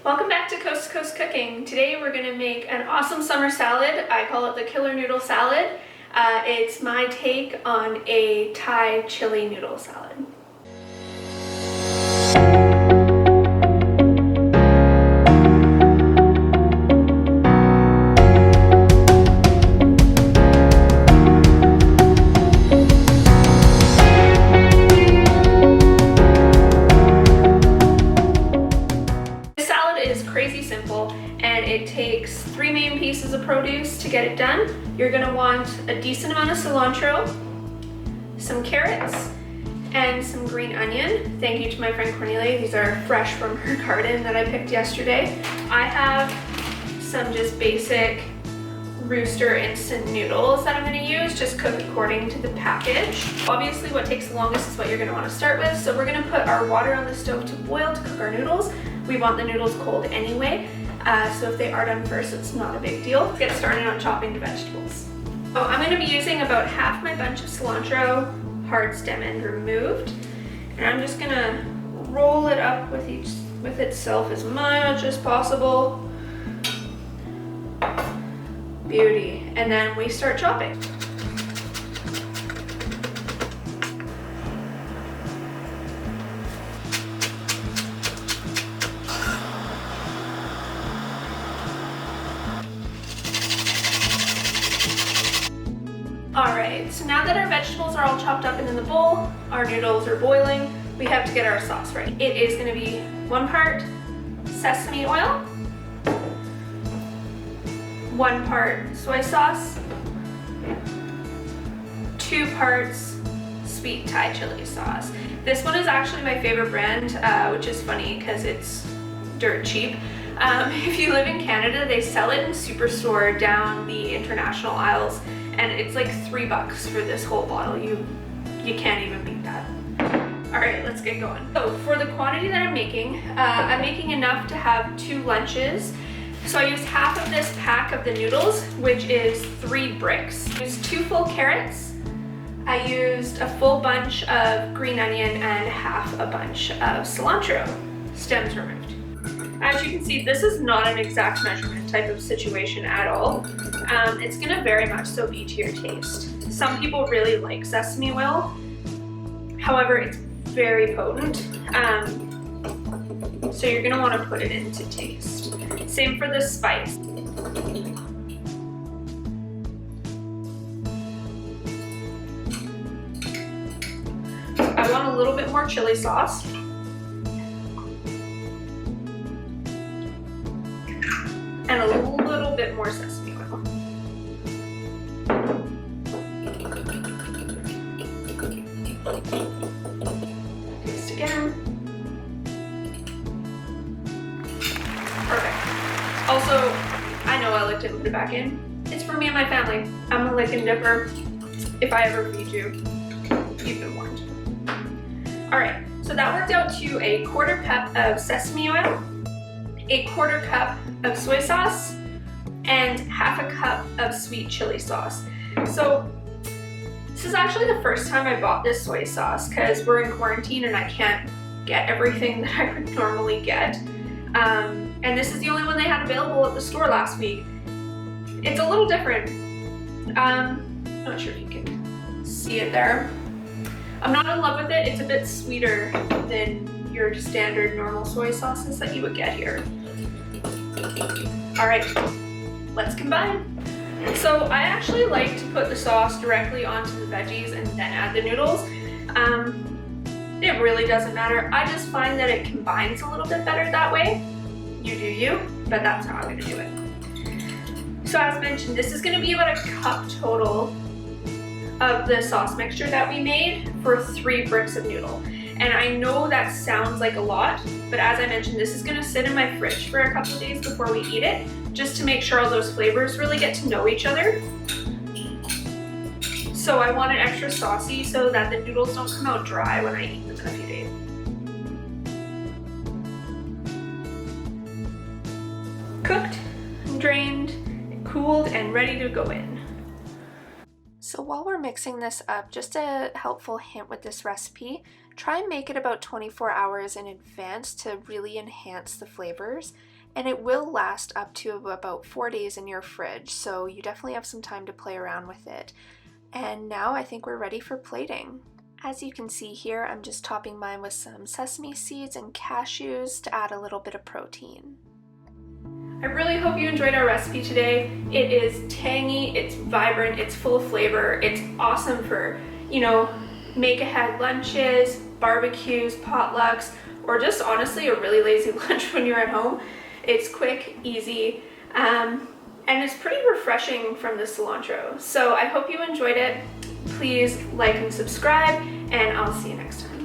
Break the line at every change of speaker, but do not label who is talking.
Welcome back to Coast Cooking. Today we're going to make an awesome summer salad. I call it the killer noodle salad. It's my take on a Thai chili noodle salad. Crazy simple, and it takes 3 main pieces of produce to get it done. You're going to want a decent amount of cilantro, some carrots, and some green onion. Thank you to my friend Cornelia. These are fresh from her garden that I picked yesterday. I have some just basic Rooster instant noodles that I'm going to use, just cook according to the package. Obviously what takes the longest is what you're going to want to start with, so we're going to put our water on the stove to boil to cook our noodles. We want the noodles cold anyway, so if they are done first, it's not a big deal. Let's get started on chopping the vegetables. So I'm going to be using about half my bunch of cilantro, hard stem end removed, and I'm just going to roll it up with itself as much as possible. Beauty. And then we start chopping. Alright, so now that our vegetables are all chopped up and in the bowl, our noodles are boiling, we have to get our sauce ready. It is going to be 1 part sesame oil, 1 part soy sauce, 2 parts sweet Thai chili sauce. This one is actually my favorite brand, which is funny because it's dirt cheap. If you live in Canada, they sell it in Superstore down the international aisles, and it's like $3 for this whole bottle. You can't even beat that. All right, let's get going. So for the quantity that I'm making enough to have 2 lunches. So I used half of this pack of the noodles, which is 3 bricks. I used 2 full carrots. I used a full bunch of green onion and half a bunch of cilantro, stems removed. As you can see, this is not an exact measurement type of situation at all. It's gonna very much so be to your taste. Some people really like sesame oil. However, it's very potent. So you're gonna wanna put it in to taste. Same for the spice. I want a little bit more chili sauce. And a little bit more sesame oil. Taste again. Perfect. Also, I know I licked it and put it back in. It's for me and my family. I'm a lick and dipper. If I ever feed you, you've been warned. All right, so that worked out to a 1/4 cup of sesame oil, a 1/4 cup of soy sauce, and half a cup of sweet chili sauce. So this is actually the first time I bought this soy sauce because we're in quarantine and I can't get everything that I would normally get. And this is the only one they had available at the store last week. It's a little different. Not sure if you can see it there. I'm not in love with it. It's a bit sweeter than your standard normal soy sauces that you would get here. All right, let's combine. So I actually like to put the sauce directly onto the veggies and then add the noodles. It really doesn't matter. I just find that it combines a little bit better that way. You do you, but that's how I'm gonna do it. So as mentioned, this is gonna be about a cup total of the sauce mixture that we made for 3 bricks of noodle. And I know that sounds like a lot, but as I mentioned, this is gonna sit in my fridge for a couple of days before we eat it, just to make sure all those flavors really get to know each other. So I want it extra saucy so that the noodles don't come out dry when I eat them in a few days. Cooked, drained, cooled, and ready to go in. So while we're mixing this up, just a helpful hint with this recipe,
Try and make it about 24 hours in advance to really enhance the flavors, and it will last up to about 4 days in your fridge, so you definitely have some time to play around with it. And now I think we're ready for plating. As you can see here, I'm just topping mine with some sesame seeds and cashews to add a little bit of protein.
I really hope you enjoyed our recipe today. It is tangy, it's vibrant, it's full of flavor, it's awesome for, make ahead lunches, barbecues, potlucks, or just honestly a really lazy lunch when you're at home. It's quick, easy, and it's pretty refreshing from the cilantro. So I hope you enjoyed it. Please like and subscribe, and I'll see you next time.